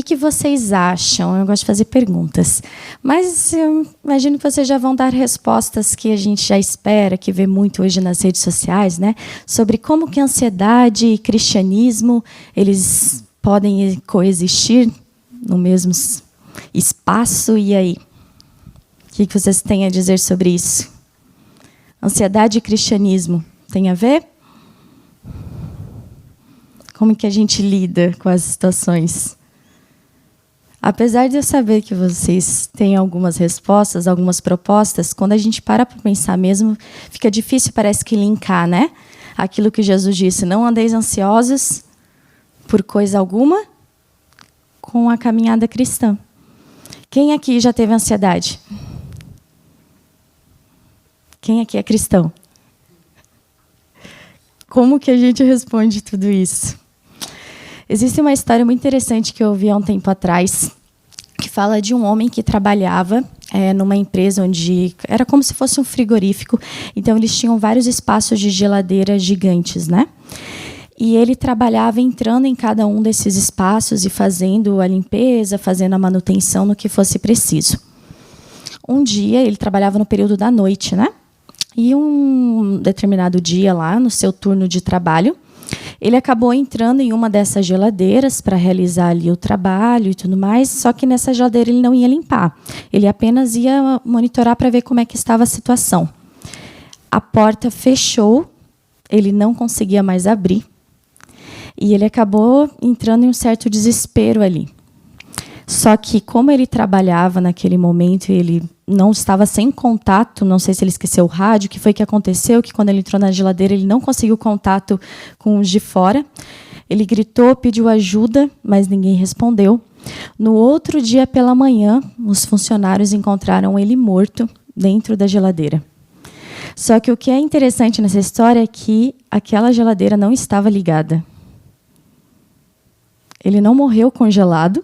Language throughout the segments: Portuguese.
que vocês acham? Eu gosto de fazer perguntas, mas eu imagino que vocês já vão dar respostas que a gente já espera, que vê muito hoje nas redes sociais, né? Sobre como que a ansiedade e cristianismo eles podem coexistir no mesmo espaço. E aí? O que vocês têm a dizer sobre isso? Ansiedade e cristianismo tem a ver? Como que a gente lida com as situações? Apesar de eu saber que vocês têm algumas respostas, algumas propostas, quando a gente para pensar mesmo, fica difícil, parece que linkar, né? Aquilo que Jesus disse, não andeis ansiosos por coisa alguma, com a caminhada cristã. Quem aqui já teve ansiedade? Quem aqui é cristão? Como que a gente responde tudo isso? Existe uma história muito interessante que eu ouvi há um tempo atrás, que fala de um homem que trabalhava numa empresa onde era como se fosse um frigorífico. Então, eles tinham vários espaços de geladeira gigantes, né? E ele trabalhava entrando em cada um desses espaços e fazendo a limpeza, fazendo a manutenção no que fosse preciso. Um dia, ele trabalhava no período da noite, né? E um determinado dia lá, no seu turno de trabalho, ele acabou entrando em uma dessas geladeiras para realizar ali o trabalho e tudo mais, só que nessa geladeira ele não ia limpar. Ele apenas ia monitorar para ver como é que estava a situação. A porta fechou, ele não conseguia mais abrir, e ele acabou entrando em um certo desespero ali. Só que, como ele trabalhava naquele momento, ele não estava sem contato, não sei se ele esqueceu o rádio, o que foi que aconteceu, que quando ele entrou na geladeira, ele não conseguiu contato com os de fora. Ele gritou, pediu ajuda, mas ninguém respondeu. No outro dia, pela manhã, os funcionários encontraram ele morto dentro da geladeira. Só que o que é interessante nessa história é que aquela geladeira não estava ligada. Ele não morreu congelado,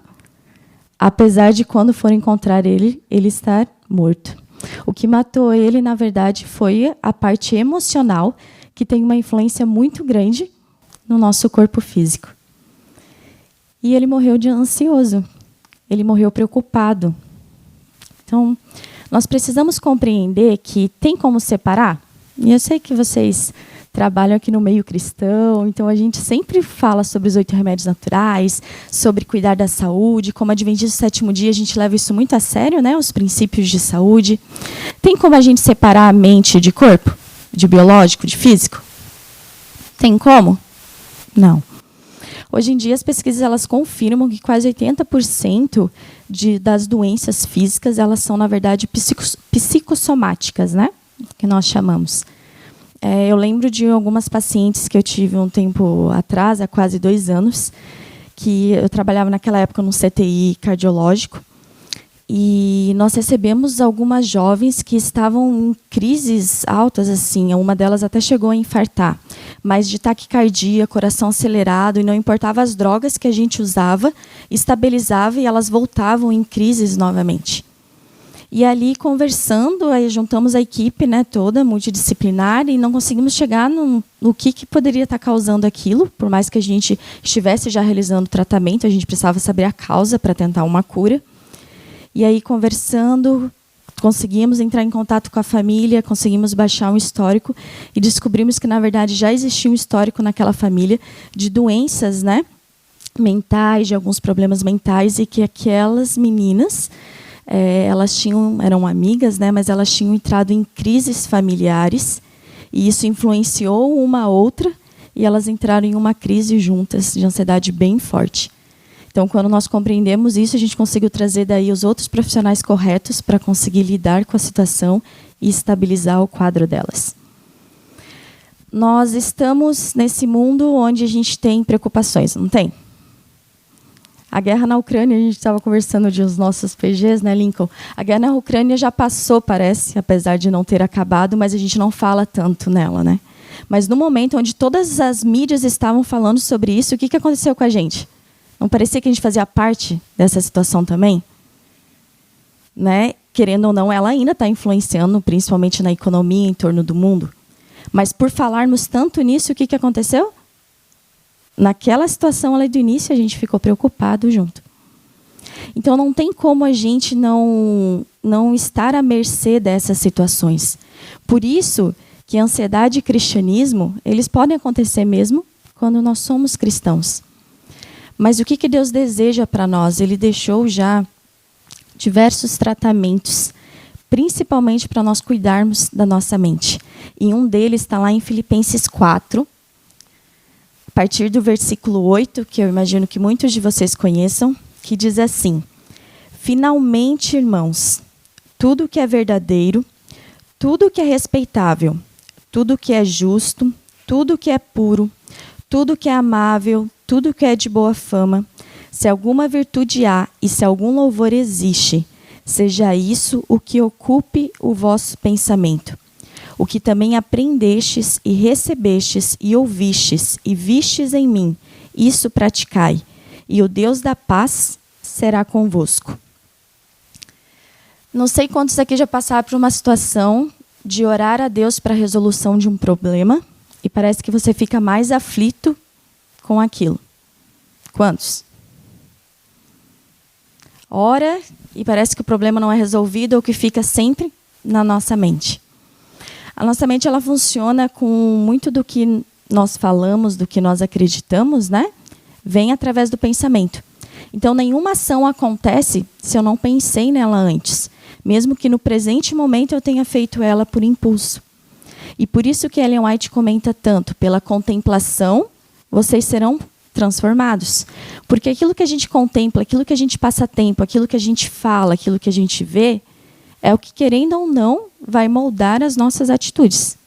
apesar de quando foram encontrar ele estar morto. O que matou ele, na verdade, foi a parte emocional, que tem uma influência muito grande no nosso corpo físico. E ele morreu de ansioso. Ele morreu preocupado. Então, nós precisamos compreender que tem como separar. E eu sei que vocês trabalham aqui no meio cristão, então a gente sempre fala sobre os 8 remédios naturais, sobre cuidar da saúde. Como adventista do sétimo dia, a gente leva isso muito a sério, né? Os princípios de saúde. Tem como a gente separar a mente de corpo? De biológico, de físico? Tem como? Não. Hoje em dia, as pesquisas elas confirmam que quase 80% das doenças físicas elas são, na verdade, psicossomáticas, né? Que nós chamamos. Eu lembro de algumas pacientes que eu tive um tempo atrás, há quase 2 anos, que eu trabalhava naquela época no CTI cardiológico, e nós recebemos algumas jovens que estavam em crises altas, assim, uma delas até chegou a infartar, mas de taquicardia, coração acelerado, e não importava as drogas que a gente usava, estabilizava e elas voltavam em crises novamente. E ali, conversando, aí juntamos a equipe, né, toda, multidisciplinar, e não conseguimos chegar no que poderia estar causando aquilo. Por mais que a gente estivesse já realizando o tratamento, a gente precisava saber a causa para tentar uma cura. E aí, conversando, conseguimos entrar em contato com a família, conseguimos baixar um histórico e descobrimos que, na verdade, já existia um histórico naquela família de doenças, né, mentais, de alguns problemas mentais, e que aquelas meninas... elas eram amigas, né, mas elas tinham entrado em crises familiares e isso influenciou uma a outra e elas entraram em uma crise juntas de ansiedade bem forte. Então, quando nós compreendemos isso, a gente conseguiu trazer daí os outros profissionais corretos para conseguir lidar com a situação e estabilizar o quadro delas. Nós estamos nesse mundo onde a gente tem preocupações, não tem? A guerra na Ucrânia, a gente estava conversando de os nossos PGs, né, Lincoln? A guerra na Ucrânia já passou, parece, apesar de não ter acabado, mas a gente não fala tanto nela, né? Mas no momento onde todas as mídias estavam falando sobre isso, o que aconteceu com a gente? Não parecia que a gente fazia parte dessa situação também? Né? Querendo ou não, ela ainda está influenciando, principalmente na economia em torno do mundo. Mas por falarmos tanto nisso, o que aconteceu? Naquela situação ali do início, a gente ficou preocupado junto. Então, não tem como a gente não estar à mercê dessas situações. Por isso que ansiedade e cristianismo, eles podem acontecer mesmo quando nós somos cristãos. Mas o que Deus deseja para nós? Ele deixou já diversos tratamentos, principalmente para nós cuidarmos da nossa mente. E um deles está lá em Filipenses 4, a partir do versículo 8, que eu imagino que muitos de vocês conheçam, que diz assim: finalmente, irmãos, tudo que é verdadeiro, tudo que é respeitável, tudo que é justo, tudo que é puro, tudo que é amável, tudo que é de boa fama, se alguma virtude há e se algum louvor existe, seja isso o que ocupe o vosso pensamento. O que também aprendestes e recebestes e ouvistes e vistes em mim, isso praticai, e o Deus da paz será convosco. Não sei quantos aqui já passaram por uma situação de orar a Deus para a resolução de um problema e parece que você fica mais aflito com aquilo. Quantos? Ora e parece que o problema não é resolvido ou que fica sempre na nossa mente. A nossa mente, ela funciona com muito do que nós falamos, do que nós acreditamos, né? Vem através do pensamento. Então, nenhuma ação acontece se eu não pensei nela antes, mesmo que no presente momento eu tenha feito ela por impulso. E por isso que Ellen White comenta tanto, pela contemplação, vocês serão transformados. Porque aquilo que a gente contempla, aquilo que a gente passa tempo, aquilo que a gente fala, aquilo que a gente vê, é o que, querendo ou não, vai moldar as nossas atitudes.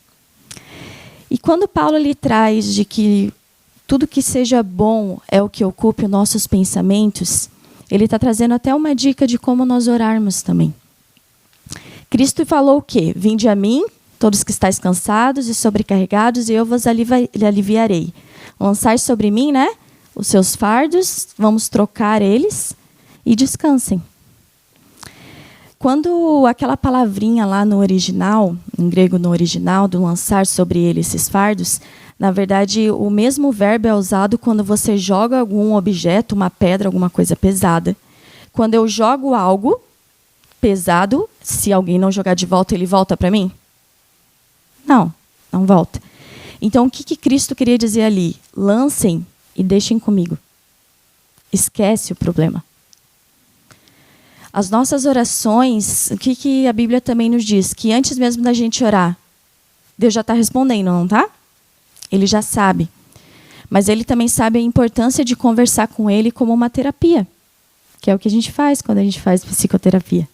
E quando Paulo lhe traz de que tudo que seja bom é o que ocupe os nossos pensamentos, ele está trazendo até uma dica de como nós orarmos também. Cristo falou o quê? Vinde a mim, todos que estáis cansados e sobrecarregados, e eu vos aliviarei. Lançai sobre mim, né, os seus fardos, vamos trocar eles e descansem. Quando aquela palavrinha lá no original, em grego no original, do lançar sobre ele esses fardos, na verdade, o mesmo verbo é usado quando você joga algum objeto, uma pedra, alguma coisa pesada. Quando eu jogo algo pesado, se alguém não jogar de volta, ele volta para mim? Não, não volta. Então, o que Cristo queria dizer ali? Lancem e deixem comigo. Esquece o problema. As nossas orações, o que a Bíblia também nos diz? Que antes mesmo da gente orar, Deus já está respondendo, não está? Ele já sabe. Mas ele também sabe a importância de conversar com ele como uma terapia, que é o que a gente faz quando a gente faz psicoterapia.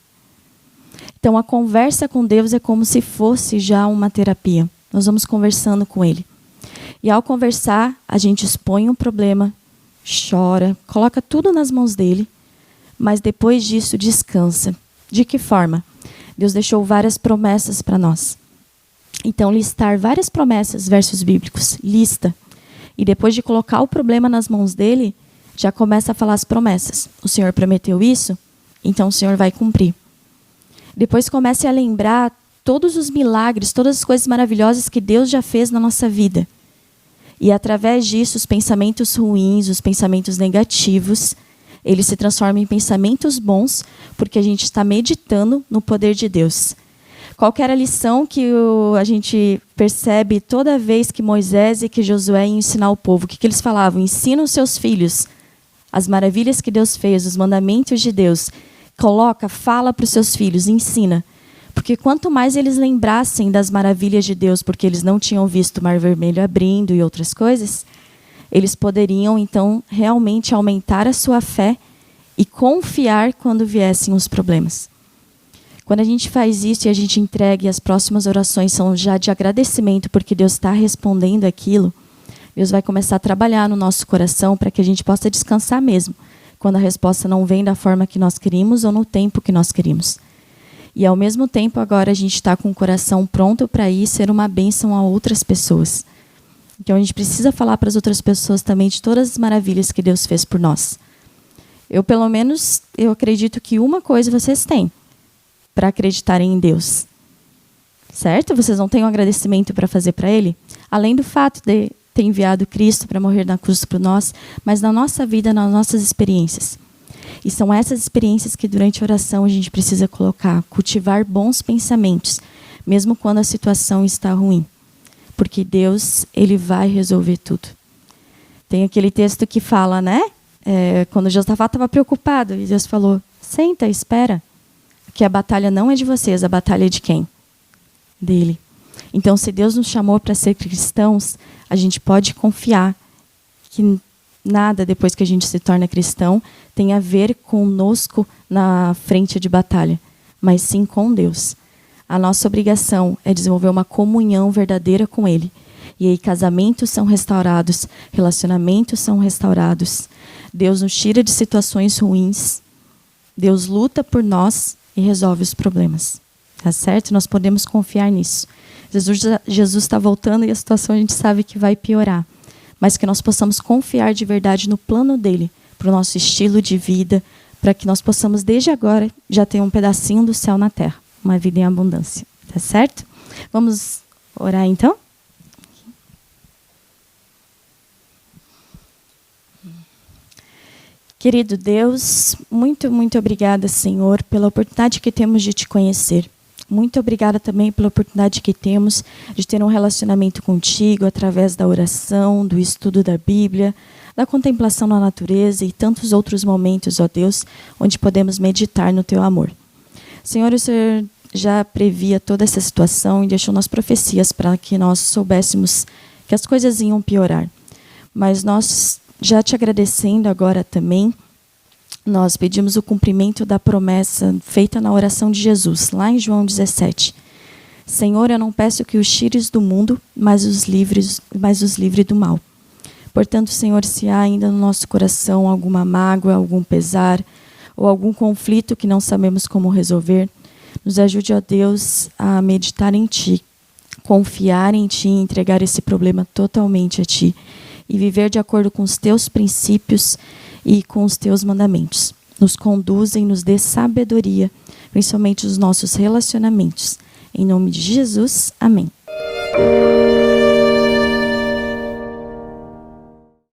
Então, a conversa com Deus é como se fosse já uma terapia. Nós vamos conversando com ele. E ao conversar, a gente expõe um problema, chora, coloca tudo nas mãos dele, mas depois disso descansa. De que forma? Deus deixou várias promessas para nós. Então, listar várias promessas, versos bíblicos, lista. E depois de colocar o problema nas mãos dele, já começa a falar as promessas. O Senhor prometeu isso, então o Senhor vai cumprir. Depois comece a lembrar todos os milagres, todas as coisas maravilhosas que Deus já fez na nossa vida. E através disso, os pensamentos ruins, os pensamentos negativos, eles se transformam em pensamentos bons, porque a gente está meditando no poder de Deus. Qual que era a lição que a gente percebe toda vez que Moisés e que Josué iam ensinar o povo? O que eles falavam? Ensina os seus filhos as maravilhas que Deus fez, os mandamentos de Deus. Fala para os seus filhos, ensina. Porque quanto mais eles lembrassem das maravilhas de Deus, porque eles não tinham visto o Mar Vermelho abrindo e outras coisas, eles poderiam, então, realmente aumentar a sua fé e confiar quando viessem os problemas. Quando a gente faz isso e a gente entrega e as próximas orações são já de agradecimento porque Deus está respondendo aquilo, Deus vai começar a trabalhar no nosso coração para que a gente possa descansar mesmo, quando a resposta não vem da forma que nós queríamos ou no tempo que nós queríamos. E ao mesmo tempo agora a gente está com o coração pronto para ir ser uma bênção a outras pessoas. Então a gente precisa falar para as outras pessoas também de todas as maravilhas que Deus fez por nós. Pelo menos, eu acredito que uma coisa vocês têm para acreditarem em Deus. Certo? Vocês não têm um agradecimento para fazer para Ele? Além do fato de ter enviado Cristo para morrer na cruz por nós, mas na nossa vida, nas nossas experiências. E são essas experiências que durante a oração a gente precisa colocar, cultivar bons pensamentos, mesmo quando a situação está ruim. Porque Deus, Ele vai resolver tudo. Tem aquele texto que fala, né? Quando Josafá estava preocupado, e Deus falou, senta, espera, que a batalha não é de vocês, a batalha é de quem? Dele. Então, se Deus nos chamou para ser cristãos, a gente pode confiar que nada, depois que a gente se torna cristão, tem a ver conosco na frente de batalha, mas sim com Deus. A nossa obrigação é desenvolver uma comunhão verdadeira com Ele. E aí casamentos são restaurados, relacionamentos são restaurados. Deus nos tira de situações ruins. Deus luta por nós e resolve os problemas. Tá certo? Nós podemos confiar nisso. Jesus está voltando e a situação a gente sabe que vai piorar. Mas que nós possamos confiar de verdade no plano dele, para o nosso estilo de vida, para que nós possamos, desde agora, já ter um pedacinho do céu na terra. Uma vida em abundância. Tá certo? Vamos orar então? Querido Deus, muito, muito obrigada, Senhor, pela oportunidade que temos de te conhecer. Muito obrigada também pela oportunidade que temos de ter um relacionamento contigo através da oração, do estudo da Bíblia, da contemplação na natureza e tantos outros momentos, ó Deus, onde podemos meditar no teu amor. Senhor, o Senhor já previa toda essa situação e deixou nas profecias para que nós soubéssemos que as coisas iam piorar. Mas nós, já te agradecendo agora também, nós pedimos o cumprimento da promessa feita na oração de Jesus, lá em João 17. Senhor, eu não peço que os tires do mundo, mas os livre do mal. Portanto, Senhor, se há ainda no nosso coração alguma mágoa, algum pesar, ou algum conflito que não sabemos como resolver, nos ajude, ó Deus, a meditar em Ti, confiar em Ti e entregar esse problema totalmente a Ti, e viver de acordo com os Teus princípios e com os Teus mandamentos. Nos conduz e nos dê sabedoria, principalmente nos nossos relacionamentos. Em nome de Jesus, amém.